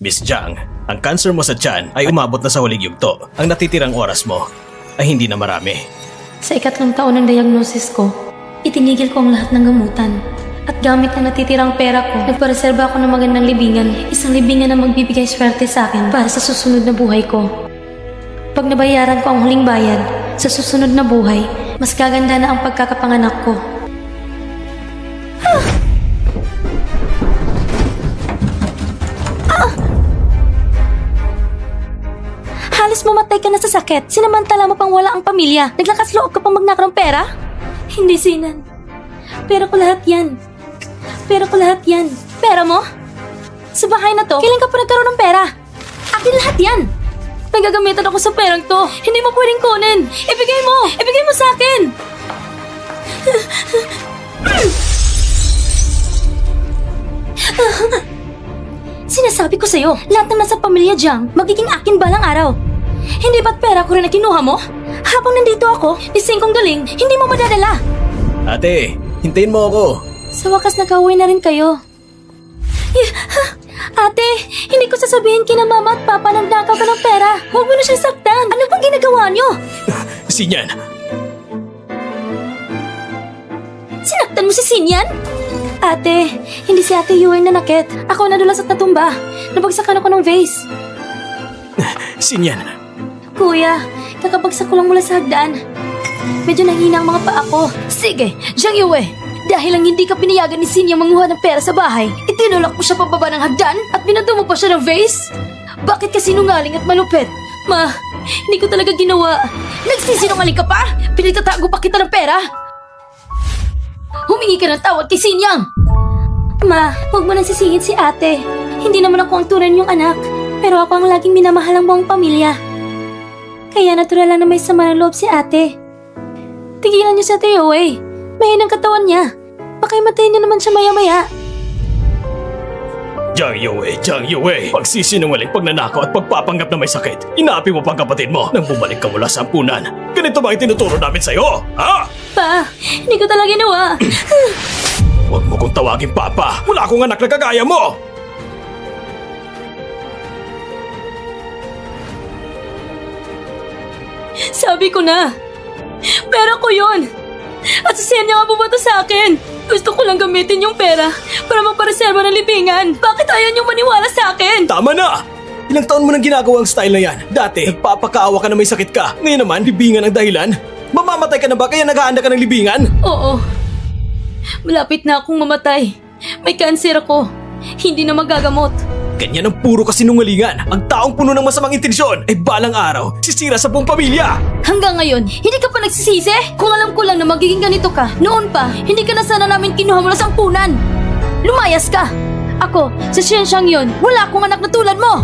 Miss Jiang, ang cancer mo sa tiyan ay umabot na sa huling yugto. Ang natitirang oras mo ay hindi na marami. Sa 3 taon ng diagnosis ko, itinigil ko ang lahat ng gamutan. At gamit ang natitirang pera ko, nagpareserba ako ng magandang libingan. Isang libingan na magbibigay swerte sa akin para sa susunod na buhay ko. Pag nabayaran ko ang huling bayad, sa susunod na buhay, mas gaganda na ang pagkakapanganak ko. Halos mamatay ka na sa sakit. Sinamantala mo pang wala ang pamilya. Naglakas loob ka pang magnakaw ng pera? Hindi, Sinan. Pera ko lahat yan. Pera ko lahat yan. Pera mo? Sa bahay na to, kailan ka pa nagkaroon ng pera? Akin lahat yan. Nagagamitan ako sa perang to. Hindi mo pwedeng kunin. Ibigay mo! Ibigay mo sa akin! Sinasabi ko sa'yo, lahat ng nasa pamilya Jiang, magiging akin balang araw. Hindi ba't pera ko rin na kinuha mo? Habang nandito ako, ising kong galing, hindi mo madadala. Ate, hintayin mo ako. Sa wakas nakauwi na rin kayo. Ate, hindi ko sasabihin kina mama at papa nang nakaw ka ng pera. Huwag mo na siyang saktan. Ano bang ginagawa niyo? Sinyan, Sinaktan mo si Sinyan? Ate, hindi si Ate Yue na nakit. Ako nadulas at natumba. Nabagsakan ako ng vase. Sinyan. Kuya, kakabagsak ko lang mula sa hagdan. Medyo nahina ang mga paa ko. Sige, Jiang Yue. Dahil lang hindi ka pinayagan ni Sinyang manguha ng pera sa bahay, itinulak mo siya pababa ng hagdan at binuto mo pa siya ng vase? Bakit ka sinungaling at malupit? Ma, hindi ko talaga ginawa. Nagsisinungaling ka pa? Pinagtatago pa kita ng pera? Humingi ka ng tawad kay Sinyang! Ma, huwag mo nang sisihin si ate. Hindi naman ako ang tunay niyong anak. Pero ako ang laging minamahal ang buong pamilya. Kaya natural lang na may sama ng loob si ate. Tigilan niyo si Ate Yue. Mahinang katawan niya. Baka imatayin niya naman siya maya-maya. Jiang Yue, pagsisinungaling, pagnanakaw at pagpapanggap na may sakit. Inaapi mo pang kapatid mo nang bumalik ka mula sa ampunan. Ganito ba ang tinuturo namin sa'yo? Ha? Pa, hindi ko talaga ginawa. Huwag mo kong tawagin Papa. Wala akong anak na kagaya mo. Sabi ko na. Pera ko yun. At sasiyan niya nga bumato sa akin. Gusto ko lang gamitin yung pera para magpareserba ng libingan. Bakit ayaw niyong maniwala sa akin? Tama na! Ilang taon mo nang ginagawa ang style na yan? Dati, nagpapakaawa ka na may sakit ka. Ngayon naman, libingan ang dahilan? Mamamatay ka na ba kaya nag-aanda ka ng libingan? Oo. Malapit na akong mamatay. May cancer ako. Hindi na magagamot. Ganyan ang puro kasinungalingan. Ang taong puno ng masamang intensyon ay balang araw sisira sa buong pamilya. Hanggang ngayon, hindi ka pa nagsisisi? Kung alam ko lang na magiging ganito ka, noon pa, hindi ka na sana namin kinuha mula sa ampunan. Lumayas ka! Ako, sa Xianxiang yun, wala akong anak na tulad mo!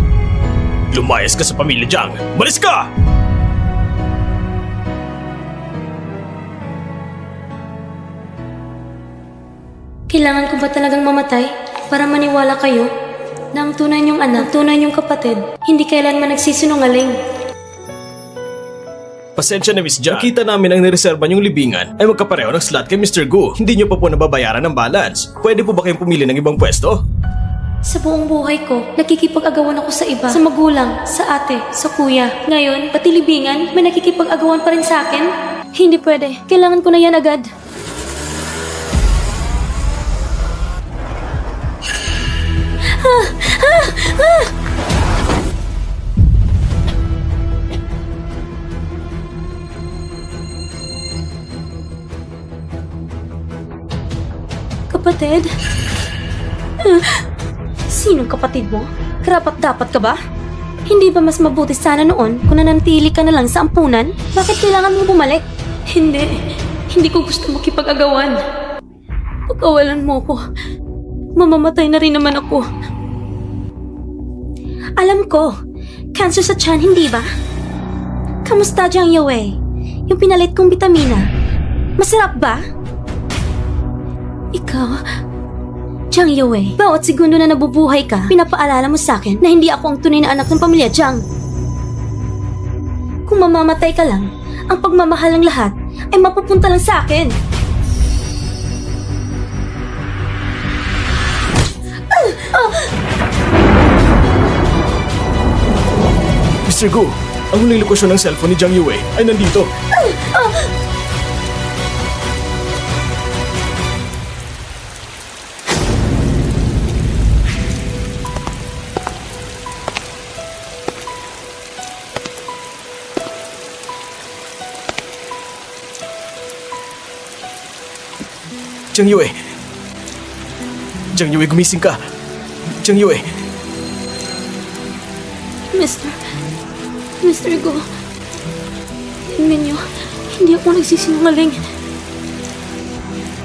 Lumayas ka sa pamilya Jiang. Malis ka! Kailangan ko ba talagang mamatay para maniwala kayo na ang tunay niyong anak, tunay niyong kapatid, hindi kailanman nagsisinungaling? Pasensya na Miss Jiang. Nakita namin ang nireserba niyong libingan ay magkapareho ng slot kay Mr. Gu. Hindi niyo pa po nababayaran ng balance. Pwede po ba kayong pumili ng ibang pwesto? Sa buong buhay ko, nakikipag-agawan ako sa iba. Sa magulang, sa ate, sa kuya. Ngayon, pati libingan, may nakikipag-agawan pa rin sa akin? Hindi pwede. Kailangan ko na yan agad. Kapatid? Sinong kapatid mo? Karapat-dapat ka ba? Hindi ba mas mabuti sana noon kung nanatili ka na lang sa ampunan? Bakit kailangan mo bumalik? Hindi. Hindi ko gusto makipag-agawan. Pag-awalan mo ko, mamamatay na rin naman ako. Alam ko, cancer sa tiyan, hindi ba? Kamusta, Jiang Yue? Yung pinalit kong bitamina, masarap ba? Ikaw, Jiang Yue, bawat segundo na nabubuhay ka, pinapaalala mo sa akin na hindi ako ang tunay na anak ng pamilya Jiang. Kung mamamatay ka lang, ang pagmamahal ng lahat ay mapupunta lang sa akin. Mr. Gu, ang huling lokasyon ng cellphone ni Jiang Yue ay nandito. Jiang Yue! Jiang Yue, gumising ka! Jiang Yue! Mr. Go, tingnan niyo, hindi ako nagsisinungaling.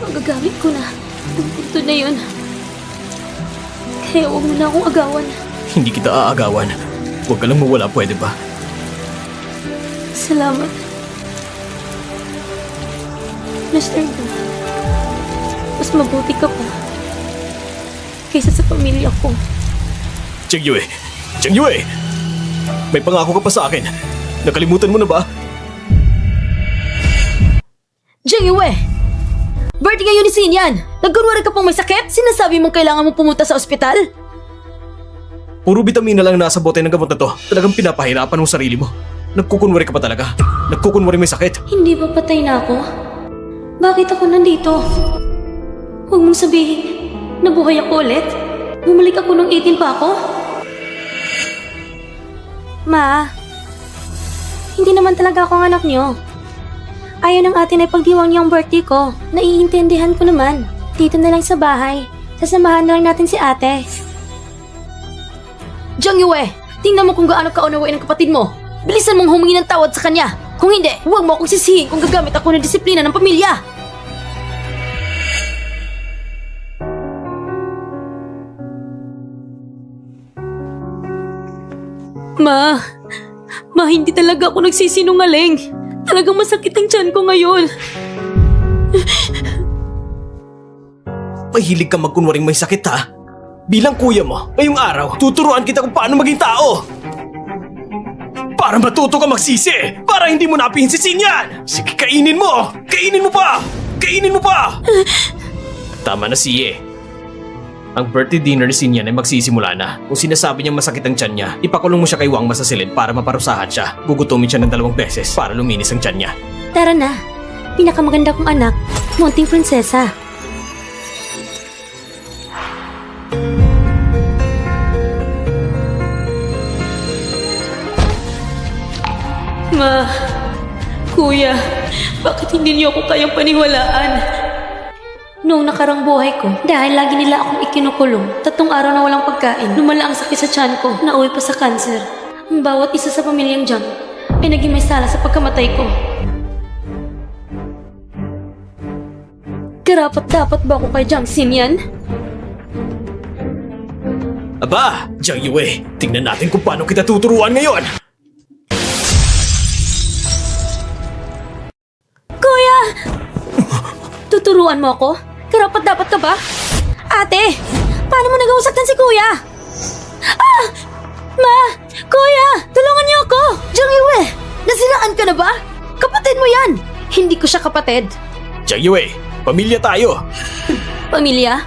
Magagamit ko na ang punto na yun. Kaya huwag mo na akong agawan. Hindi kita aagawan. Huwag ka lang mawala, pwede ba? Salamat. Mr. Go, mas mabuti ka pa kaysa sa pamilya ko. Jiang Yue! Jiang Yue! May pangako ka pa sa akin. Nakalimutan mo na ba? Jiang Yue! Birthday ngayon ni Xinyan! Nagkunwari ka pang may sakit? Sinasabi mong kailangan mong pumunta sa ospital? Puro bitamina lang nasa bote ng gamot na to. Talagang pinapahirapan mo sarili mo. Nagkukunwari ka pa talaga. Nagkukunwari may sakit. Hindi ba patay na ako? Bakit ako nandito? Huwag mong sabihin, nabuhay ako ulit? Bumalik ako nung 18 pa ako? Ma, hindi naman talaga ako ang anak niyo. Ayaw ng ate na ipagdiwang niyo ang birthday ko. Naiintindihan ko naman. Dito na lang sa bahay. Sasamahan na lang natin si ate. Jiang Yue, tingnan mo kung gaano kaunawain ang kapatid mo. Bilisan mong humingi ng tawad sa kanya. Kung hindi, huwag mo akong sisihin kung gagamit ako ng disiplina ng pamilya. Ma, hindi talaga ako nagsisinungaling. Talagang masakit ang tiyan ko ngayon. Mahilig ka magkunwaring may sakit, ha? Bilang kuya mo, ngayong araw, tuturuan kita kung paano maging tao. Para matuto ka magsisi! Para hindi mo napihin si Xinyan! Sige, kainin mo! Kainin mo pa! Kainin mo pa! Tama na, Siye. Ang birthday dinner ni Xinyan ay magsisimula na. Kung sinasabi niyang masakit ang tiyan niya, ipakulong mo siya kay Wang Ma sa silid para maparusahan siya. Gugutumin siya ng 2 beses para luminis ang tiyan niya. Tara na. Pinakamaganda kong anak, munting prinsesa. Ma, kuya, bakit hindi niyo ako kayang paniwalaan? Noong nakarang buhay ko, dahil lagi nila akong ikinukulong, 3 araw na walang pagkain, lumala ang sakit sa tiyan ko, nauwi pa sa kanser. Ang bawat isa sa pamilyang Jiang ay naging may sala sa pagkamatay ko. Karapat-dapat ba ako kay Jiang Xinyan? Aba, Jiang Yue, tingnan natin kung paano kita tuturuan ngayon! Kuya! Tuturuan mo ako? Karapat-dapat ka ba? Ate! Paano mo nagawasaktan si kuya? Ah! Ma! Kuya! Tulungan niyo ako! Jiang Yue! Nasilaan ka na ba? Kapatid mo yan! Hindi ko siya kapatid. Jiang Yue, pamilya tayo! Pamilya?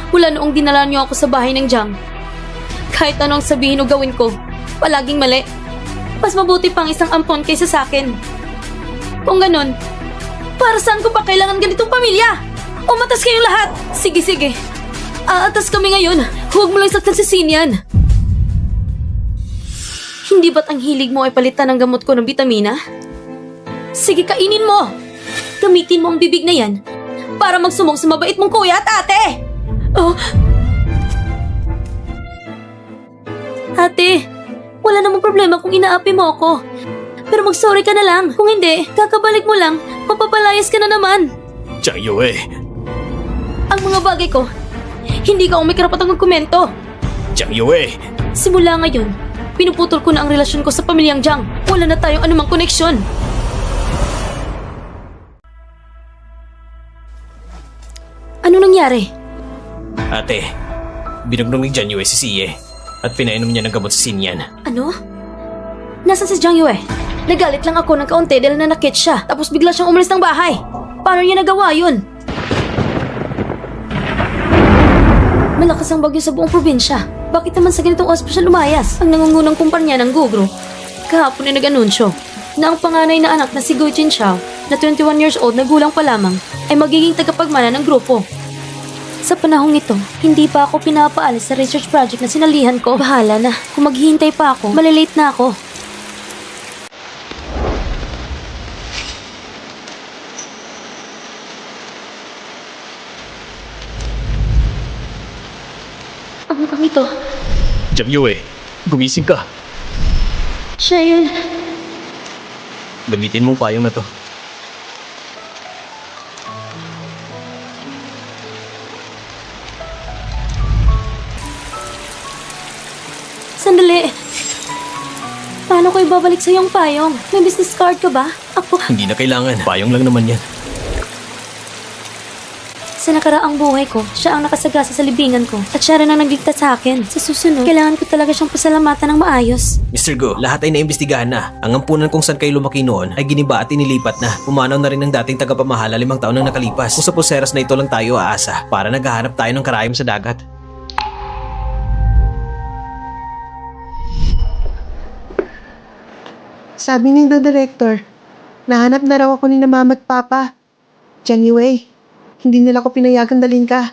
Mula noong dinala niyo ako sa bahay ng Jiang, kahit anong sabihin o gawin ko, palaging mali. Mas mabuti pang isang ampon kaysa sa akin. Kung ganun, para saan ko pa kailangan ganitong pamilya? Umatas kayong lahat! Sige. Aatas kami ngayon. Huwag mo lang saktan si Xinyan. Hindi ba't ang hilig mo ay palitan ng gamot ko ng bitamina? Sige, kainin mo! Gamitin mo ang bibig na yan para magsumong sa mabait mong kuya at ate! Oh. Ate, wala namang problema kung inaapi mo ako. Pero mag-sorry ka na lang. Kung hindi, kakabalik mo lang, mapapalayas ka na naman. Jiang Yue! Ang mga bagay ko, hindi ka may karapatang magkomento. Jiang Yue! Simula ngayon, pinuputol ko na ang relasyon ko sa pamilyang Jiang. Wala na tayong anumang koneksyon. Ano nangyari? Ate, binugnong ni Jiang Yue si Siye at pinainom niya ng gamot si Xinyan. Ano? Nasaan si Jiang Yue? Nagalit lang ako ng kaunti dahil nanakit siya tapos bigla siyang umalis ng bahay. Paano niya nagawa yun? Malakas ang bagyo sa buong probinsya. Bakit naman sa ganitong ospisyal lumayas ang nangungunang kumpanya ng Go Group? Kahapon ay nag-anunsyo na ang panganay na anak na si Go Jin Chao, na 21 years old na gulang pa lamang, ay magiging tagapagmana ng grupo. Sa panahong ito, hindi pa ako pinapaalis sa research project na sinalihan ko. Bahala na. Kung maghihintay pa ako, malilate na ako. Ang ito. Jiang Yue, gumising ka. Siya yun. Gamitin mong payong na to. Sandali. Paano ko ibabalik sa iyong payong? May business card ka ba? Ako. Hindi na kailangan. Payong lang naman yan. Sa nakaraang buhay ko, siya ang nakasagasa sa libingan ko at siya rin ang nagligtas sa akin. Sa susunod, kailangan ko talaga siyang pasalamatan ng maayos. Mr. Go, lahat ay naimbestigahan na. Ang ampunan kung saan kayo lumaki noon ay giniba at inilipat na. Pumanaw na rin ng dating tagapamahala 5 taon nang nakalipas. Kung sa pulseras na ito lang tayo aasa para naghahanap tayo ng karayom sa dagat. Sabi ni the director, nahanap na raw ako ni na mama at papa. Jiang Yue, hindi nila ko pinayagang dalhin ka.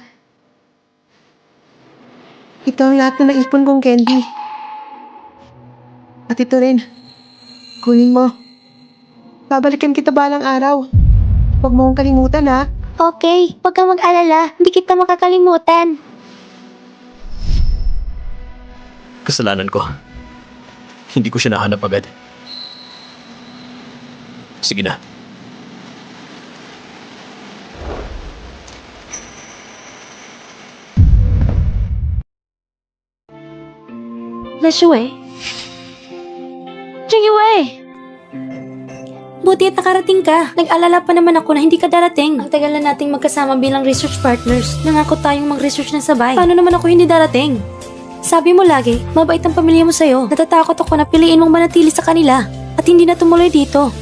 Ito ang lahat na naipon kong candy. At ito rin. Kunin mo. Babalikan kita balang araw. Huwag mo akong kalimutan, ha? Okay, huwag kang mag-alala. Hindi kita makakalimutan. Kasalanan ko. Hindi ko siya nahanap agad. Sige na. Yue. Jiang Yue! Buti at nakarating ka. Nag-alala pa naman ako na hindi ka darating. Ang tagal na nating magkasama bilang research partners. Nangako tayong mag-research na sabay. Paano naman ako hindi darating? Sabi mo lagi, mabait ang pamilya mo sa'yo. Natatakot ako na piliin mong manatili sa kanila at hindi na tumuloy dito.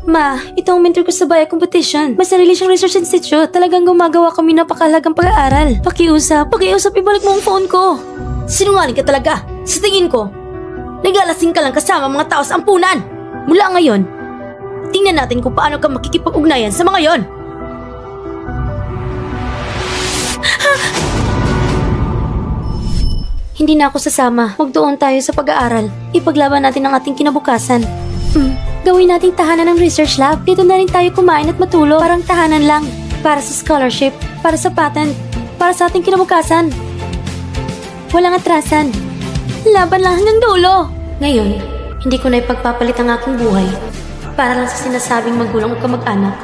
Ma, ito ang mentor ko sa Baya Competition. May sarili siyang research institute. Talagang gumagawa kami napakalagang pag-aaral. Pakiusap, ibalik mo ang phone ko. Sinungaling ka talaga. Sa tingin ko, nagalasing ka lang kasama mga tao sa ampunan. Mula ngayon, tingnan natin kung paano ka makikipag-ugnayan sa mga yon. Hindi na ako sasama. Magdoon tayo sa pag-aaral. Ipaglaban natin ang ating kinabukasan. Gawin nating tahanan ng research lab. Dito na rin tayo kumain at matulog. Parang tahanan lang. Para sa scholarship, para sa patent, para sa ating kinabukasan. Walang atrasan. Laban lang hanggang dulo. Ngayon, hindi ko na ipagpapalit ang aking buhay para lang sa sinasabing magulang at kamag-anak.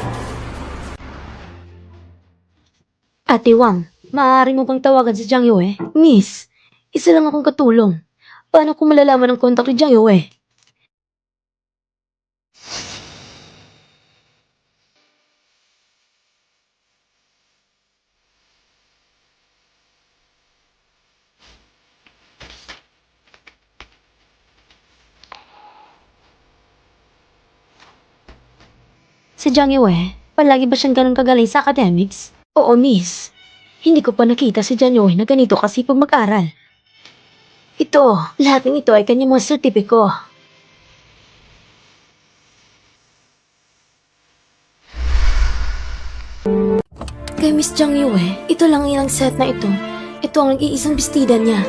Ate Wang, maaari mo bang tawagan si Jiang Yue? Miss, isa lang akong katulong. Paano ko malalaman ang kontak ni Jiang Yue? Si Jiang Yue, palagi ba siyang ganun kagaling sa academics? Oo, miss. Hindi ko pa nakita si Jiang Yue na ganito kasipag mag-aral. Ito, lahat ng ito ay kanyang mga sertipiko. Kay Miss Jiang Yue, ito lang ilang set na ito. Ito ang nag-iisang bestida niya.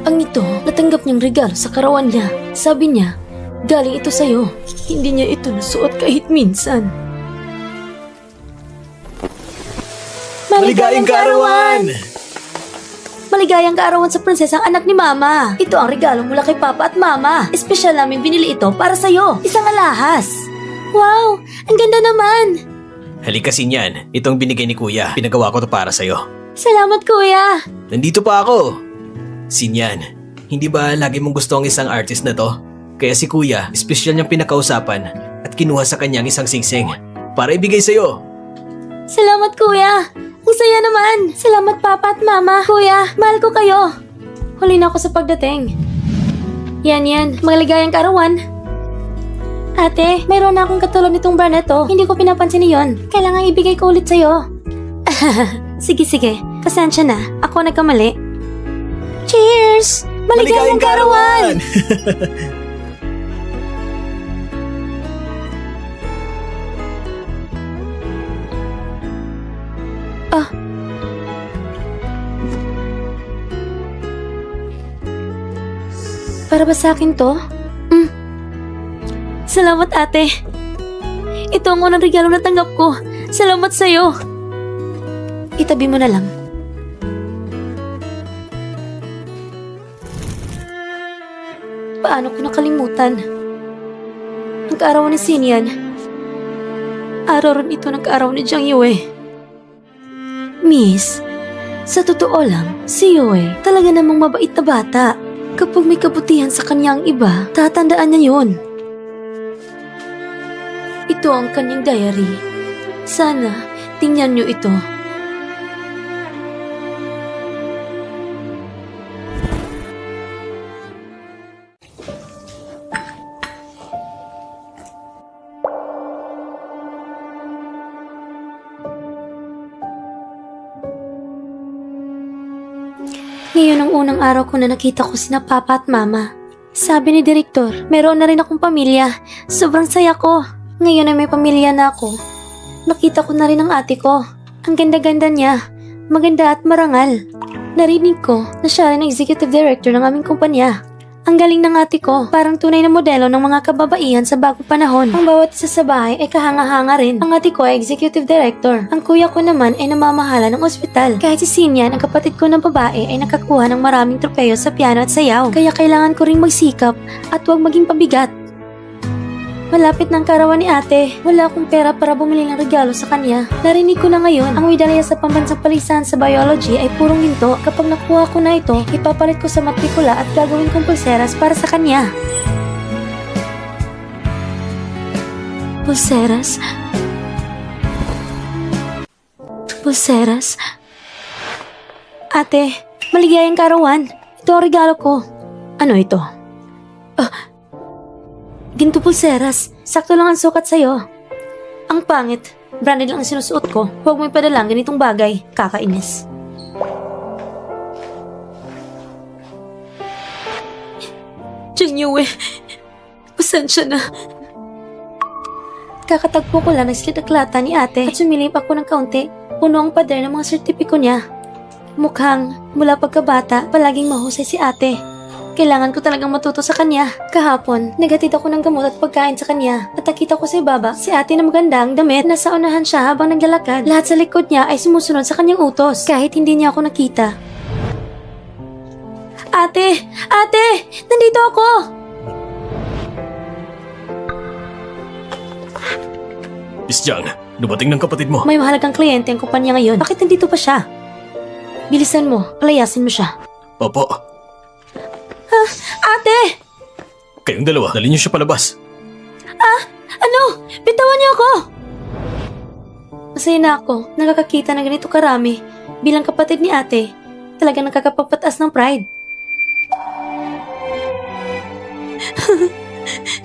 Ang ito, natanggap niyang regalo sa karawan niya. Sabi niya, galing ito sa'yo. Hindi niya ito nasuot kahit minsan. Maligayang kaarawan! Maligayang kaarawan sa prinsesang anak ni Mama. Ito ang regalo mula kay Papa at Mama. Espesyal namin binili ito para sa'yo. Isang alahas. Wow! Ang ganda naman! Halika Sinyan, itong binigay ni Kuya. Pinagawa ko to para sa'yo. Salamat, Kuya! Nandito pa ako! Sinyan, hindi ba lagi mong gusto ang isang artist na to? Kaya si Kuya, espesyal niyang pinakausapan at kinuha sa kanyang isang singsing para ibigay sa'yo. Salamat, Kuya! Ang saya naman! Salamat, Papa at Mama! Kuya, mahal ko kayo! Huli na ako sa pagdating. Yan, maligayang kaarawan. Ate, mayroon na akong katulad nitong brand na to. Hindi ko pinapansin iyon. Kailangan ibigay ko ulit sa'yo. Sige. Pasensya na. Ako nagkamali. Cheers! Maligayang karawan! Para ba sa akin to? Salamat, ate. Ito ang unang regalo na tanggap ko. Salamat sa'yo. Itabi mo na lang. Paano ko nakalimutan? Ang kaarawan ni Xinyan. Araw rin ito ng kaarawan ni Jiang Yue. Miss, sa totoo lang, si Yue talaga namang mabait na bata. Kapag may kabutihan sa kanya ang iba, tatandaan niya yun. Ito ang kanyang diary. Sana, tingnan niyo ito. Ngayon ang unang araw ko na nakita ko sina Papa at Mama. Sabi ni Direktor, meron na rin akong pamilya. Sobrang saya ko. Ngayon ay may pamilya na ako. Nakita ko na rin ang ate ko. Ang ganda-ganda niya. Maganda at marangal. Narinig ko na siya rin ang executive director ng aming kumpanya. Ang galing ng ate ko, parang tunay na modelo ng mga kababaihan sa bagong panahon. Ang bawat isa sa bahay ay kahanga-hanga rin. Ang ate ko ay executive director. Ang kuya ko naman ay namamahala ng ospital. Kahit si Xinyan, ang kapatid ko ng babae, ay nakakuha ng maraming tropeyo sa piano at sayaw. Kaya kailangan ko ring magsikap at huwag maging pabigat. Malapit ng karawan ni ate. Wala akong pera para bumili ng regalo sa kanya. Narinig ko na ngayon, ang medalya sa pambansang palisan sa biology ay purong ginto. Kapag nakuha ko na ito, ipapalit ko sa matrikula at gagawin kong pulseras para sa kanya. Pulseras? Pulseras? Ate, maligayang karawan. Ito ang regalo ko. Ano ito? Ginto pulseras. Sakto lang ang sukat sa'yo. Ang pangit. Branded lang ang sinusuot ko. Huwag mo ipadalang ganitong bagay. Kakainis. Jiang Yue, pasensya na. Kakatagpo ko lang ng silid-aklata ni ate at sumilip ako ng kaunti. Puno ang pader ng mga sertipiko niya. Mukhang mula pagkabata, palaging mahusay si ate. Kailangan ko talagang matuto sa kanya. Kahapon, naghatid ako ng gamot at pagkain sa kanya. At nakita ko sa ibaba, si ate na magandang damit. Nasa unahan siya habang naglalakad. Lahat sa likod niya ay sumusunod sa kanyang utos. Kahit hindi niya ako nakita. Ate! Ate! Nandito ako! Miss Jiang, dumating ng kapatid mo. May mahalagang kliyente ang kumpanya ngayon. Bakit nandito pa siya? Bilisan mo, palayasin mo siya. Opo. Ate! Kayong dalawa, dali niyo siya palabas. Ano? Bitawan niyo ako! Masaya na ako, nakakakita ng ganito karami. Bilang kapatid ni ate, talagang nakakapagpatas ng pride.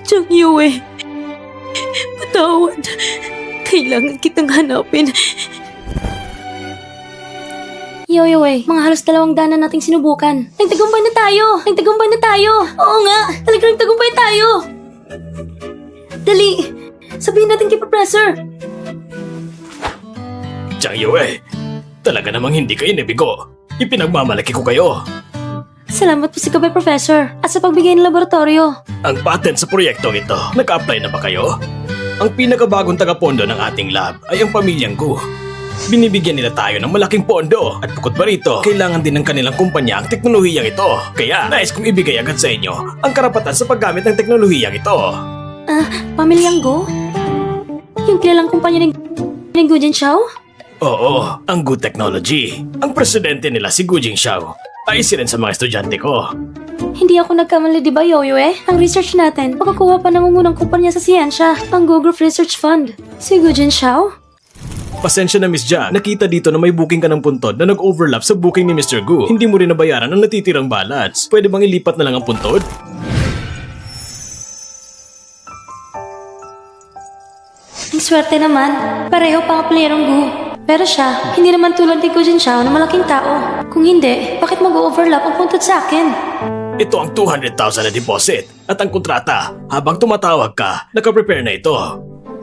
Jiang Yue, patawad. Kailangan kitang hanapin. Yue, mga halos 200 na nating sinubukan. Nagtagumpay na tayo! Nagtagumpay na tayo! Oo nga! Talagang nagtagumpay tayo! Dali! Sabihin natin kay Professor! Jiang Yue, talaga namang hindi kayo nabigo. Ipinagmamalaki ko kayo. Salamat po sa kabay, Professor, at sa pagbigay ng laboratorio. Ang patent sa proyektong ito, naka-apply na ba kayo? Ang pinakabagong taga-pondo ng ating lab ay ang pamilyang Gu. Binibigyan nila tayo ng malaking pondo at bukod pa rito, kailangan din ng kanilang kumpanya ang teknolohiyang ito. Kaya nais kong ibigay agad sa inyo ang karapatan sa paggamit ng teknolohiyang ito. Pamilyang Gu? Yung kilalang kumpanya ng Gu Jinxiao? Oo, ang Gu Technology. Ang presidente nila si Gu Jinxiao. Ayos rin sa mga estudyante ko. Hindi ako nagkamali, di ba, Yue? Ang research natin, makakuha pa ng unang kumpanya sa siyensya, ang Gu Group Research Fund. Si Gu Jinxiao? Pasensya na Miss Jiang, nakita dito na may booking ka ng puntod na nag-overlap sa booking ni Mr. Gu. Hindi mo rin nabayaran ang natitirang balance. Pwede bang ilipat na lang ang puntod? Ang swerte naman, pareho pang playerong Gu. Pero siya, hindi naman tulad ni Kujin Xiao na malaking tao. Kung hindi, bakit mag-overlap ang puntod sa akin? Ito ang 200,000 na deposit at ang kontrata. Habang tumatawag ka, nakaprepare na ito.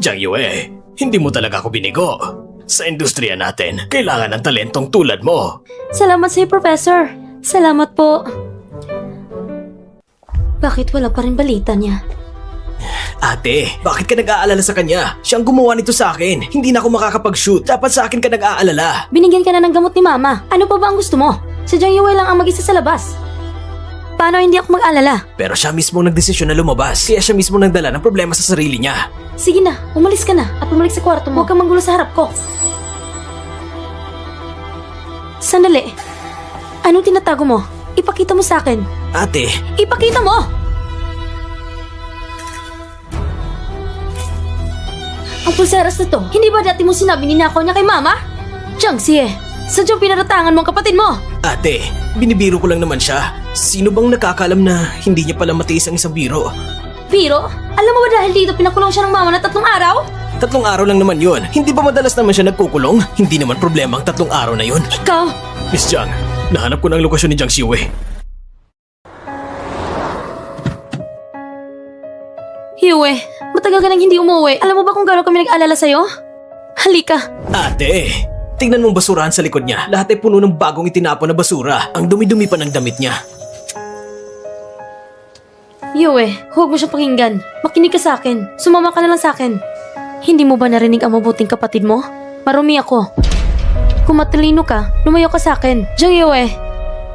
Jiang Yue, hindi mo talaga ako binigo. Sa industriya natin, kailangan ng talentong tulad mo. Salamat sa'yo, Professor. Salamat po. Bakit wala pa rin balita niya? Ate, bakit ka nag-aalala sa kanya? Siyang gumawa nito sa akin. Hindi na ako makakapag-shoot. Dapat sa akin ka nag-aalala. Binigyan ka na ng gamot ni Mama. Ano pa ba ang gusto mo? Si Jiang Yue lang ang mag-isa sa labas. Paano hindi ako mag-alala? Pero siya mismo ang nagdesisyon na lumabas. Kaya siya mismo nagdala ng problema sa sarili niya. Sige na, umalis ka na at bumalik sa kwarto mo. Huwag kang manggulo sa harap ko. Sandali. Anong tinatago mo? Ipakita mo sa akin. Ate, Ipakita mo! Ang pulseras na to, hindi ba dati mo sinabi ninakaw niya kay Mama? Jiang Xie, sadyang pinaratangan mo ang kapatid mo! ate, binibiro ko lang naman siya. Sino bang nakakaalam na hindi niya pala matiis ang isang biro? Biro, alam mo ba dahil dito pinakulong siya ng Mama na 3 araw? 3 araw lang naman yun. Hindi ba madalas naman siya nagkukulong? Hindi naman problema ang 3 araw na yun. Ikaw, Miss Jiang, nahanap ko na ang lokasyon ni Jiang Xiwei. Yue, matagal ka nang hindi umuwi. Alam mo ba kung gano'n kami nag-alala sa'yo? Halika. Ate, tingnan mong basurahan sa likod niya. Lahat ay puno ng bagong itinapon na basura. Ang dumi-dumi pa ng damit niya. Yue, huwag mo siyang pakinggan. Makinig ka sa akin. Sumama ka na lang sa akin. Hindi mo ba narinig ang mabuting kapatid mo? Marumi ako. Kung matalino ka, lumayo ka sa akin. Jiang Yue,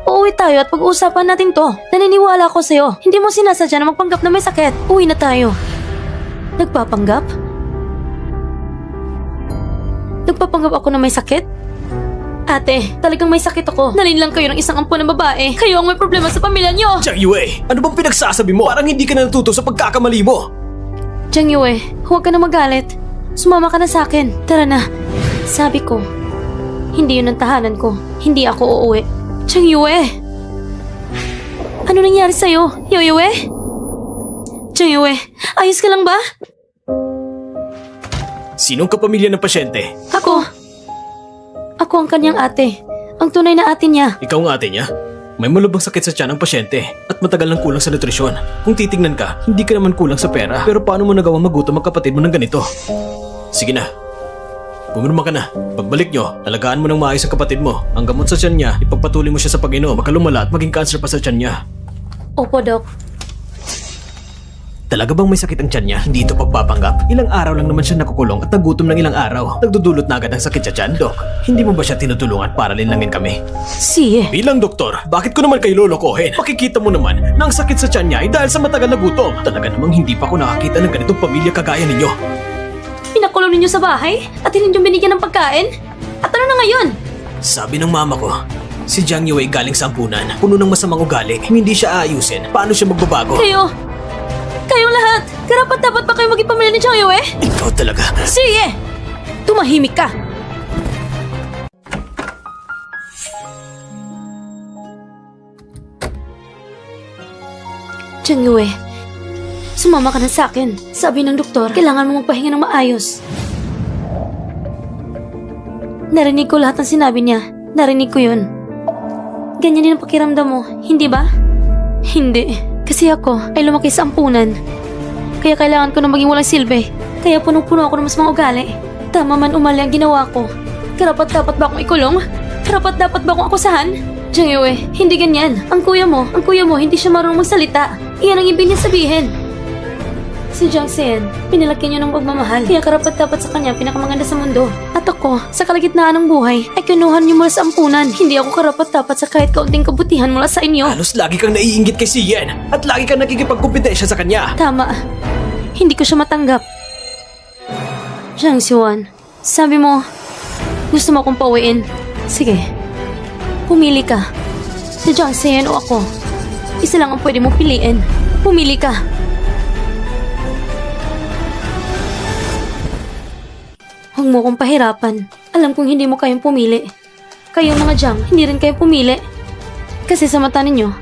uuwi tayo at pag-uusapan natin to. Naniniwala ako sa'yo. Hindi mo sinasadya na magpanggap na may sakit. Uwi na tayo. Nagpapanggap? Nagpapanggap ako na may sakit? Ate, talagang may sakit ako. Nalin lang kayo ng isang ampo ng babae. Kayo ang may problema sa pamilya niyo. Jiang Yue, ano bang pinagsasabi mo? Parang hindi ka na natuto sa pagkakamali mo. Jiang Yue, huwag ka na magalit. Sumama ka na sa akin. Tara na. Sabi ko, hindi yun ang tahanan ko. Hindi ako uuwi. Jiang Yue! Ano nangyari sa'yo? Yue? Jiang Yue, ayos ka lang ba? Sinong kapamilya ng pasyente? Ako. Ako ang kanyang ate. Ang tunay na ate niya. Ikaw ang ate niya? May malubhang sakit sa tiyan ng pasyente at matagal nang kulang sa nutrisyon. Kung titignan ka, hindi ka naman kulang sa pera. Pero paano mo nagawang magutom ang kapatid mo ng ganito? Sige na. Pumirma ka na. Pagbalik nyo, alagaan mo ng maayos ang kapatid mo. Ang gamot sa tiyan niya, ipagpatuloy mo siya sa pag-inom. Baka lumala at maging cancer pa sa tiyan niya. Opo, Dok. Talaga bang may sakit ang tiyan niya? Hindi ito pagpapanggap. Ilang araw lang naman siya nakukulong at nagutom ng ilang araw. Nagdudulot na agad ang sakit sa tiyan. Dok, hindi mo ba siya tinutulungan para linlangin kami? Siye. Bilang doktor, bakit ko naman kayo lolokohin? Makikita mo naman na ang sakit sa tiyan niya ay dahil sa matagal na gutom. Talaga namang hindi pa ako nakakita ng ganitong pamilya kagaya ninyo. Pinakulong ninyo sa bahay at hindi ninyo binigyan ng pagkain? At ano na ngayon? Sabi ng mama ko, si Jiang Yue galing sa ampunan, puno ng masamang ugali. Kung hindi siya aayusin, paano siya magbabago? Kayong lahat, karapat dapat ba kayo maging pamilya ni Jiang Yue? Ikaw talaga. Sige! Tumahimik ka! Jiang Yue, sumama ka na sa akin. Sabi ng doktor, kailangan mo magpahinga ng maayos. Narinig ko lahat ng sinabi niya. Narinig ko yun. Ganyan din ang pakiramdam mo, hindi ba? Hindi. Kasi ako ay lumaki sa ampunan. Kaya kailangan ko na maging walang silbi. Kaya punong-puno ako ng mas mga ugali. Tama man umali ang ginawa ko. Karapat-dapat ba akong ikulong? Karapat-dapat ba akong akusahan? Jiang Yue, hindi ganyan. Ang kuya mo, hindi siya marunong magsalita. Iyan ang ibig niya sabihin. Si Jiang Xian, pinalaki niya ng pagmamahal. Kaya karapat-dapat sa kanya pinakamaganda sa mundo. At ako, sa kalagitnaan ng buhay, ay kinuhan niyo mula sa ampunan. Hindi ako karapat-dapat sa kahit kaunting kabutihan mula sa inyo. Halos lagi kang naiinggit kay si Yen at lagi kang nakikipagkumpetensya sa kanya. Tama. Hindi ko siya matanggap. Jiang Xuan, sabi mo, gusto mo akong pauwiin. Sige. Pumili ka. Si Jiang Xian o ako. Isa lang ang pwede mong piliin. Pumili ka. Huwag mo kong pahirapan. Alam kong hindi mo kayang pumili. Kayong mga Jiang, hindi rin kayo pumili. Kasi sa mata ninyo,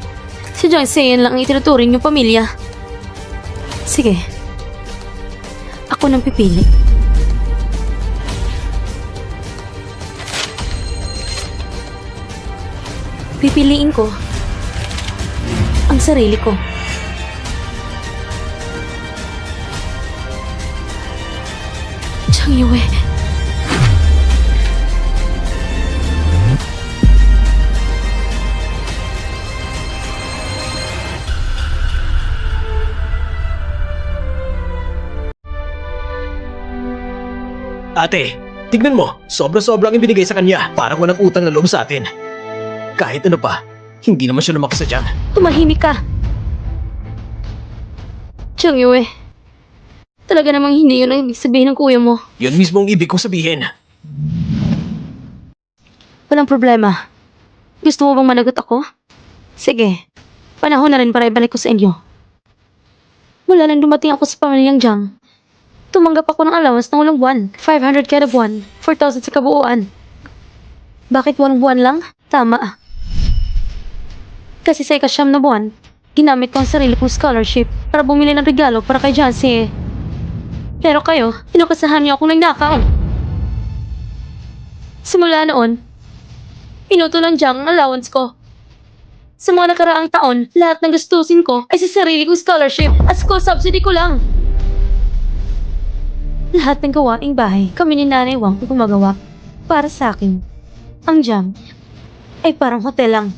si Jiang Xian lang ang itinuturing yung pamilya. Sige. Ako nang pipili. Pipiliin ko ang sarili ko. Chang Yue. Ate, tignan mo. Sobra-sobrang ibinigay sa kanya. Parang walang utang na loob sa atin. Kahit ano pa, hindi naman siya lumakas sa tiyan. Tumahimik ka. Chang Yue. Talaga namang hindi yun ang ibig sabihin ng kuya mo. Yun mismo ang ibig kong sabihin. Walang problema. Gusto mo bang managot ako? Sige. Panahon na rin para ibalik ko sa inyo. Mula nang dumating ako sa pamilyang Jiang, tumanggap ako ng allowance ng walang buwan. 500 kada buwan, 4,000 sa kabuuan. Bakit walang buwan lang? Tama. Kasi sa ikasyam na buwan, ginamit ko ang sarili kong scholarship para bumili ng regalo para kay Jancy. Pero kayo, inukasahan niyo akong nagnakaw. Simula noon, pinuto ng Jiang ang allowance ko. Sa mga nakaraang taon, lahat ng gastusin ko ay sa sarili kong scholarship at school subsidy ko lang. Lahat ng gawaing bahay, kami ni Nanay Wang ang gumagawa. Para sa akin, ang Jiang ay parang hotel lang.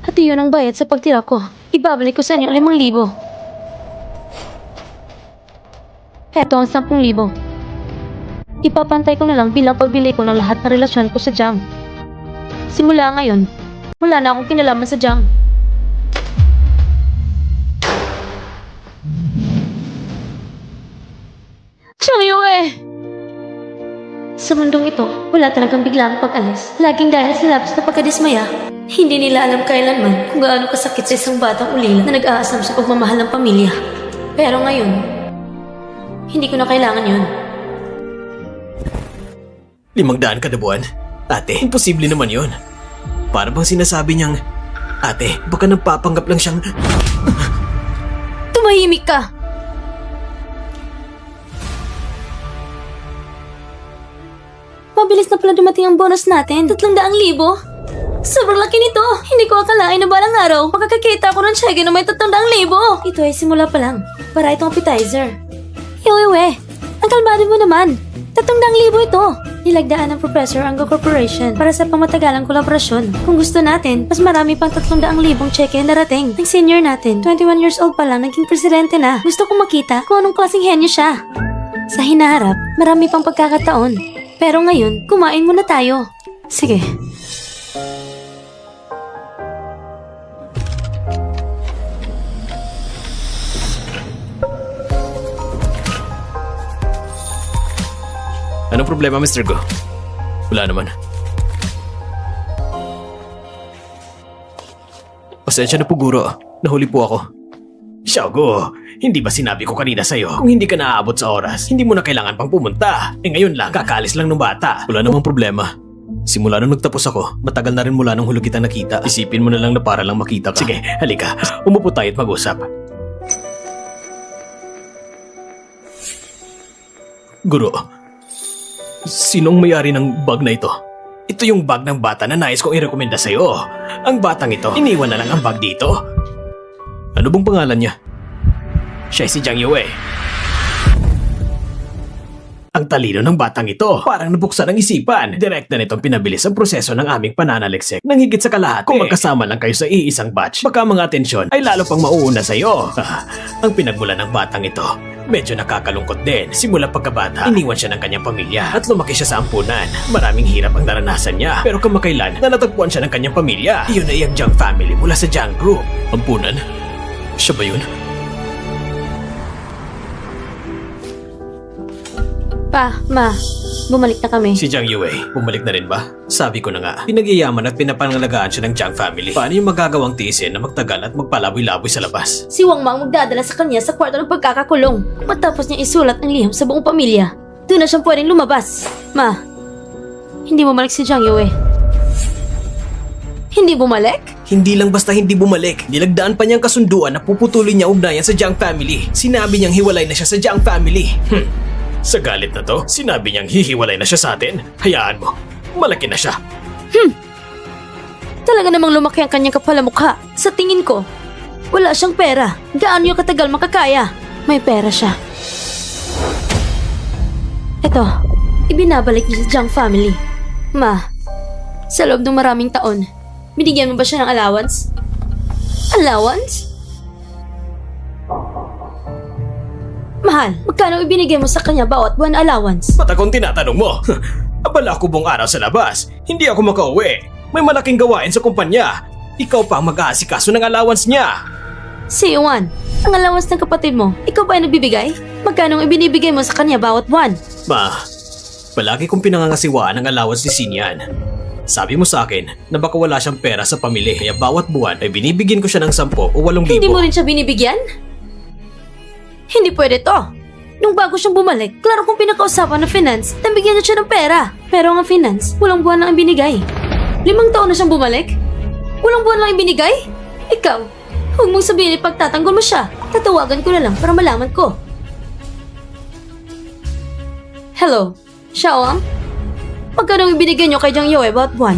At iyon ang bayad sa pagtira ko. Ibabalik ko sa inyo 5,000. Heto ang 10,000. Ipapantay ko na lang bilang pagbili ko ng lahat na relasyon ko sa Jiang. Simula ngayon, wala na akong kinalaman sa Jiang. Chang Yue! Sa mundong ito, wala talagang biglang pag-alis. Laging dahil sa labis na pagkadismaya. Hindi nila alam kailanman kung gaano kasakit sa isang batang ulila na nag-aasam sa pagmamahal ng pamilya. Pero ngayon, hindi ko na kailangan yun. 500 kada buwan? Ate, imposible naman yun. Para bang sinasabi niyang, ate, baka nagpapanggap lang siyang... Tumahimik ka! Mabilis na pala dumating ang bonus natin. 300,000. Sobrang laki nito. Hindi ko akalain na balang araw makakakita ko ng cheque na may 300,000. Ito ay simula pa lang. Para itong appetizer. Yue, ang kalmado mo naman. 300,000 ito. Nilagdaan ng Professor Anggo Corporation para sa pangmatagalang kolaborasyon. Kung gusto natin, mas marami pang 300,000 cheque na narating. Ang senior natin, 21 years old pa lang, naging presidente na. Gusto kong makita kung anong klaseng henyo siya. Sa hinaharap, marami pang pagkakataon. Pero ngayon, kumain muna tayo. Sige. Anong problema, Mr. Go? Wala naman. Pasensya na po, Guro. Nahuli po ako. Xiaogo, hindi ba sinabi ko kanina sa'yo kung hindi ka naaabot sa oras, hindi mo na kailangan pang pumunta. Ngayon lang, kakaalis lang ng bata. Wala namang problema. Simula nung nagtapos ako, matagal na rin mula nung huli kita nakita. Isipin mo na lang na para lang makita ka. Sige, halika. Umupo tayo at mag-usap. Guro, sinong may-ari ng bag na ito? Ito yung bag ng bata na nais kong i-rekomenda sa'yo. Ang batang ito, iniwan na lang ang bag dito. Ano bang pangalan niya? Siya si Jiang Yue. Ang talino ng batang ito, parang nabuksan ang isipan. Direkta nitong pinabilis ang proseso ng aming pananaliksik. Nang higit sa kalahati, kung magkasama lang kayo sa iisang batch, baka mga atensyon ay lalo pang mauuna sa'yo. Ang pinagmulan ng batang ito, medyo nakakalungkot din. Simula pagkabata, iniwan siya ng kanyang pamilya at lumaki siya sa ampunan. Maraming hirap ang naranasan niya. Pero kamakailan, natagpuan siya ng kanyang pamilya. Iyon ay ang Jiang family mula sa Jiang Group. Ampunan? Siya ba yun? Pa, ma, bumalik na kami. Si Jiang Yue, bumalik na rin ba? Sabi ko na nga, pinagyayaman at pinapangalagaan siya ng Jiang family. Paano yung magagawang tiisin na magtagal at magpalaboy-laboy sa labas? Si Wang Mang magdadala sa kanya sa kwarto ng pagkakakulong. Matapos niya isulat ang liham sa buong pamilya, doon na siyang pwedeng lumabas. Ma, hindi bumalik si Jiang Yue. Hindi bumalik? Hindi lang basta hindi bumalik. Nilagdaan pa niyang kasunduan na puputulin niya ugnayan sa Jiang family. Sinabi niyang hiwalay na siya sa Jiang family. Sa galit na to, sinabi niyang hihiwalay na siya sa atin. Hayaan mo, malaki na siya. Talaga namang lumaki ang kanyang kapalamukha. Sa tingin ko, wala siyang pera. Gaano yung katagal makakaya? May pera siya. Ito, ibinabalik niya sa Jiang family. Ma, sa loob ng maraming taon, binigyan mo ba siya ng allowance? Allowance? Mahal, magkano ibinigay mo sa kanya bawat buwan allowance? Ba't akong tinatanong mo? Abala ko buong araw sa labas. Hindi ako makauwi. May malaking gawain sa kumpanya. Ikaw pa ang mag-aasikaso ng allowance niya. Si Juan, ang allowance ng kapatid mo, ikaw ba ay nagbibigay? Magkano ang ibinibigay mo sa kanya bawat buwan? Ma, palagi kong pinangangasiwaan ang allowance ni Sinyan. Sabi mo sa akin na baka wala siyang pera sa pamilya kaya bawat buwan ay binibigyan ko siya ng 10 o 8,000. Hindi mo rin siya binibigyan? Hindi pwede to. Nung bago siyang bumalik, klaro kong pinakausapan ng finance na bigyan niya siya ng pera. Pero ang finance, walang buwan lang ibinigay. 5 taon na siyang bumalik? Walang buwan lang ibinigay? Ikaw, huwag mong sabihin ipagtatanggol mo siya. Tatawagan ko na lang para malaman ko. Hello, Xiaowang? Magkano ibinigay niyo kay Jiang Yue bawat buwan?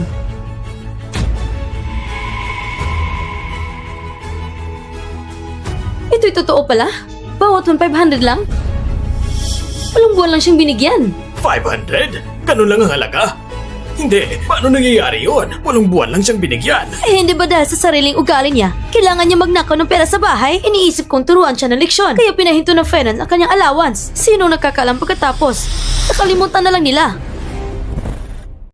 Ito'y totoo pala? Bawat 1,500 lang? Walang buwan lang siyang binigyan. 500? Ganun lang ang halaga? Hindi, paano nangyayari yun? Walang buwan lang siyang binigyan. Eh hindi ba dahil sa sariling ugali niya, kailangan niya magnakaw ng pera sa bahay? Iniisip kong turuan siya ng leksyon. Kaya pinahinto ng finance ang kanyang allowance. Sino nagkakalam pagkatapos? Nakalimutan na lang nila.